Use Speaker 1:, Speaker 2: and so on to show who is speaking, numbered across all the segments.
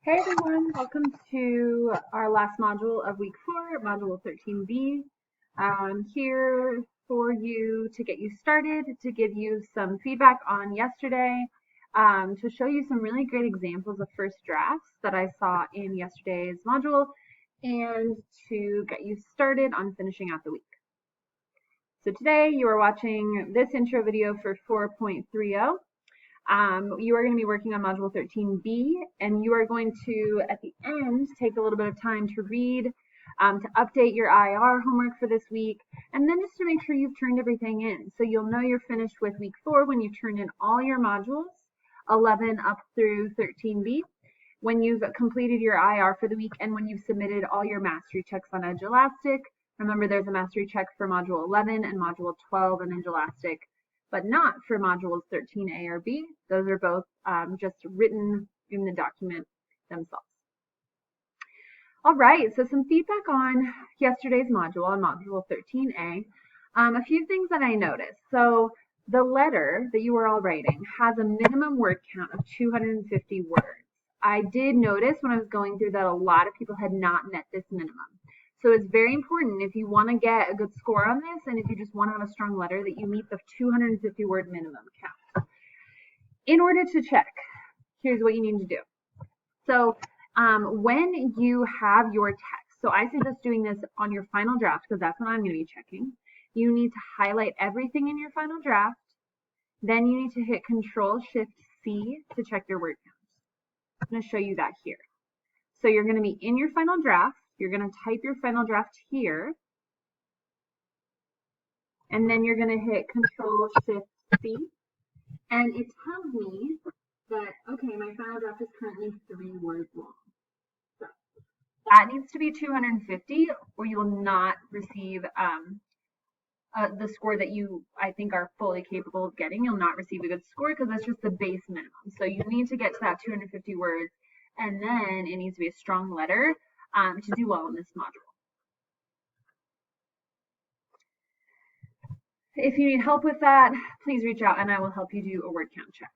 Speaker 1: Hey everyone, welcome to our last module of week 4, module 13B. I'm here for you to get you started, to give you some feedback on yesterday, to show you some really great examples of first drafts that I saw in yesterday's module, and to get you started on finishing out the week. So today you are watching this intro video for 4.30. You are going to be working on Module 13B, and you are going to, at the end, take a little bit of time to read, to update your IR homework for this week, and then just to make sure you've turned everything in. So you'll know you're finished with week 4 when you turn in all your modules, 11 up through 13B, when you've completed your IR for the week, and when you've submitted all your mastery checks on Edulastic. Remember, there's a mastery check for Module 11 and Module 12 in Edulastic, but not for modules 13A or B. Those are both just written in the document themselves. All right, so some feedback on yesterday's module, on module 13A. A few things that I noticed. So the letter that you were all writing has a minimum word count of 250 words. I did notice when I was going through that a lot of people had not met this minimum. So it's very important if you want to get a good score on this, and if you just want to have a strong letter, that you meet the 250 word minimum count. In order to check, here's what you need to do. So when you have your text, so I suggest doing this on your final draft because that's what I'm going to be checking. You need to highlight everything in your final draft. Then you need to hit Control-Shift-C to check your word count. I'm going to show you that here. So you're going to be in your final draft. You're going to type your final draft here, and then you're going to hit Control-Shift-C, and it tells me that, okay, my final draft is currently 3 words long. So that needs to be 250, or you will not receive the score that you, I think, are fully capable of getting. You'll not receive a good score because that's just the base minimum. So you need to get to that 250 words, and then it needs to be a strong letter to do well in this module. If you need help with that, please reach out and I will help you do a word count check.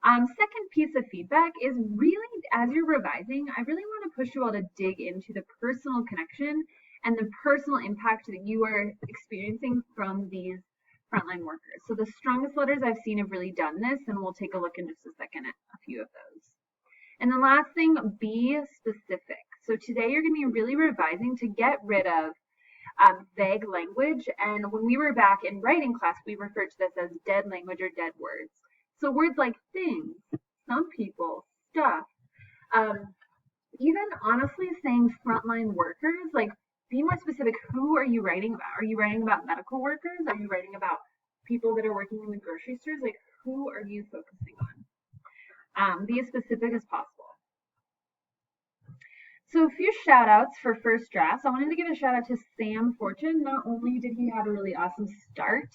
Speaker 1: Second piece of feedback is really, as you're revising, I really want to push you all to dig into the personal connection and the personal impact that you are experiencing from these frontline workers. So the strongest letters I've seen have really done this, and we'll take a look in just a second at a few of those. And the last thing, be specific. So today you're going to be really revising to get rid of vague language. And when we were back in writing class, we referred to this as dead language or dead words. So words like things, some people, stuff, even honestly saying frontline workers, like be more specific. Who are you writing about? Are you writing about medical workers? Are you writing about people that are working in the grocery stores? Like, who are you focusing on? Be as specific as possible. So a few shout outs for first drafts. I wanted to give a shout out to Sam Fortune. Not only did he have a really awesome start,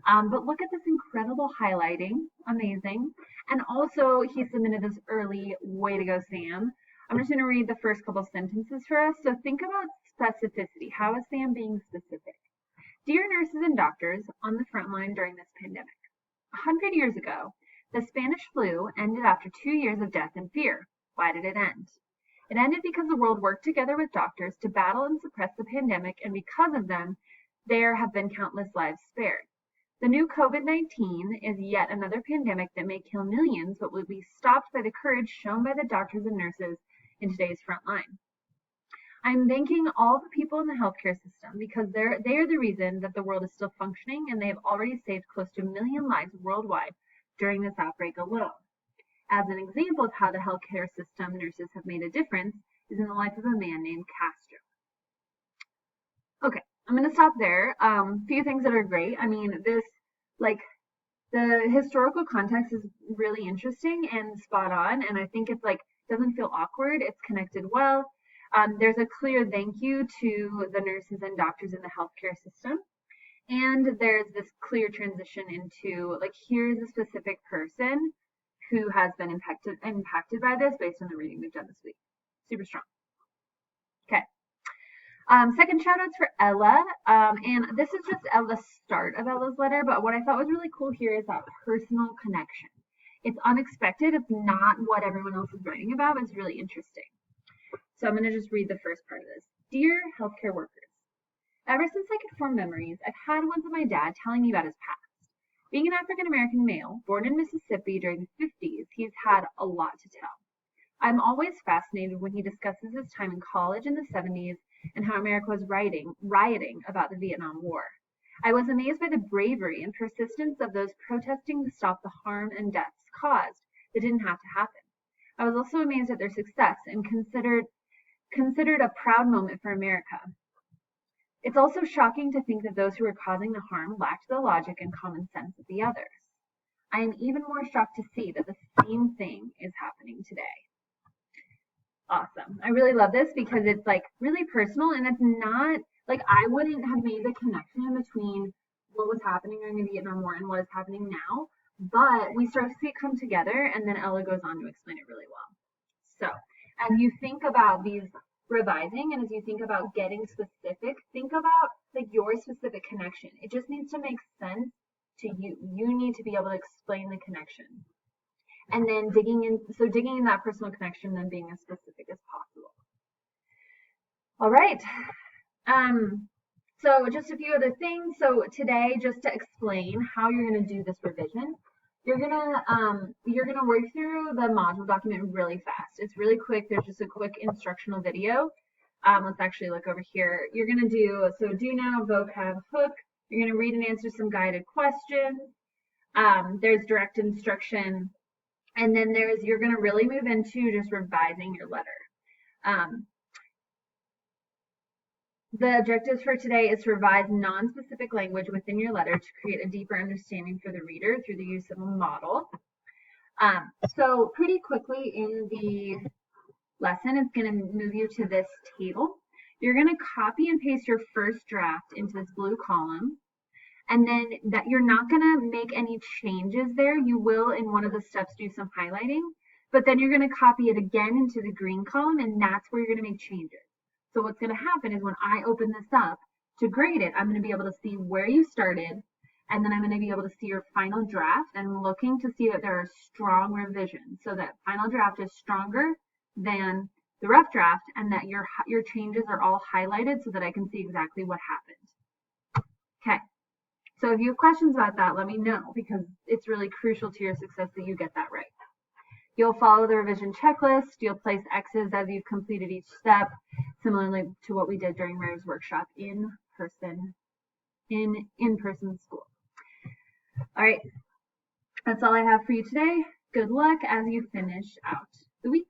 Speaker 1: but look at this incredible highlighting, amazing. And also he submitted this early, way to go Sam. I'm just going to read the first couple sentences for us. So think about specificity. How is Sam being specific? Dear nurses and doctors on the front line during this pandemic. 100 years ago, the Spanish flu ended after 2 years of death and fear. Why did it end? It ended because the world worked together with doctors to battle and suppress the pandemic, and because of them, there have been countless lives spared. The new COVID-19 is yet another pandemic that may kill millions, but will be stopped by the courage shown by the doctors and nurses in today's front line. I'm thanking all the people in the healthcare system because they are the reason that the world is still functioning, and they have already saved close to 1 million lives worldwide during this outbreak alone. As an example of how the healthcare system nurses have made a difference is in the life of a man named Castro. Okay, I'm going to stop there. Few things that are great. I mean, this, like, the historical context is really interesting and spot on, and I think it's like, doesn't feel awkward. It's connected well. There's a clear thank you to the nurses and doctors in the healthcare system. And there's this clear transition into, like, here's a specific person who has been impacted by this based on the reading we've done this week. Super strong. Okay. Second shout outs for Ella. And this is just the start of Ella's letter, but what I thought was really cool here is that personal connection. It's unexpected. It's not what everyone else is writing about, but it's really interesting. So I'm going to just read the first part of this. Dear healthcare workers, ever since I could form memories, I've had ones of my dad telling me about his past. Being an African American male, born in Mississippi during the 50s, he's had a lot to tell. I'm always fascinated when he discusses his time in college in the 70s and how America was rioting about the Vietnam War. I was amazed by the bravery and persistence of those protesting to stop the harm and deaths caused that didn't have to happen. I was also amazed at their success and considered a proud moment for America. It's also shocking to think that those who were causing the harm lacked the logic and common sense of the others. I am even more shocked to see that the same thing is happening today. Awesome. I really love this because it's like really personal, and it's not like I wouldn't have made the connection between what was happening during the Vietnam War and what is happening now, but we start to see it come together, and then Ella goes on to explain it really well. So as you think about these revising and as you think about getting specific, think about like your specific connection. It just needs to make sense to you. You need to be able to explain the connection. And then digging in that personal connection, then being as specific as possible. All right. So just a few other things. So today, just to explain how you're going to do this revision, you're gonna work through the module document really fast. It's really quick. There's just a quick instructional video. Let's actually look over here. You're gonna do now, vocab, hook. You're gonna read and answer some guided questions. There's direct instruction. And then you're going to really move into just revising your letter. The objectives for today is to revise non-specific language within your letter to create a deeper understanding for the reader through the use of a model. So pretty quickly in the lesson, it's going to move you to this table. You're going to copy and paste your first draft into this blue column. And then that you're not going to make any changes there. You will, in one of the steps, do some highlighting, but then you're going to copy it again into the green column, and that's where you're going to make changes. So what's going to happen is when I open this up to grade it, I'm going to be able to see where you started, and then I'm going to be able to see your final draft and looking to see that there are strong revisions. So that final draft is stronger than the rough draft, and that your changes are all highlighted so that I can see exactly what happened. Okay. So if you have questions about that, let me know, because it's really crucial to your success that you get that right. You'll follow the revision checklist. You'll place X's as you've completed each step, similarly to what we did during Mary's workshop in person school. All right, that's all I have for you today. Good luck as you finish out the week.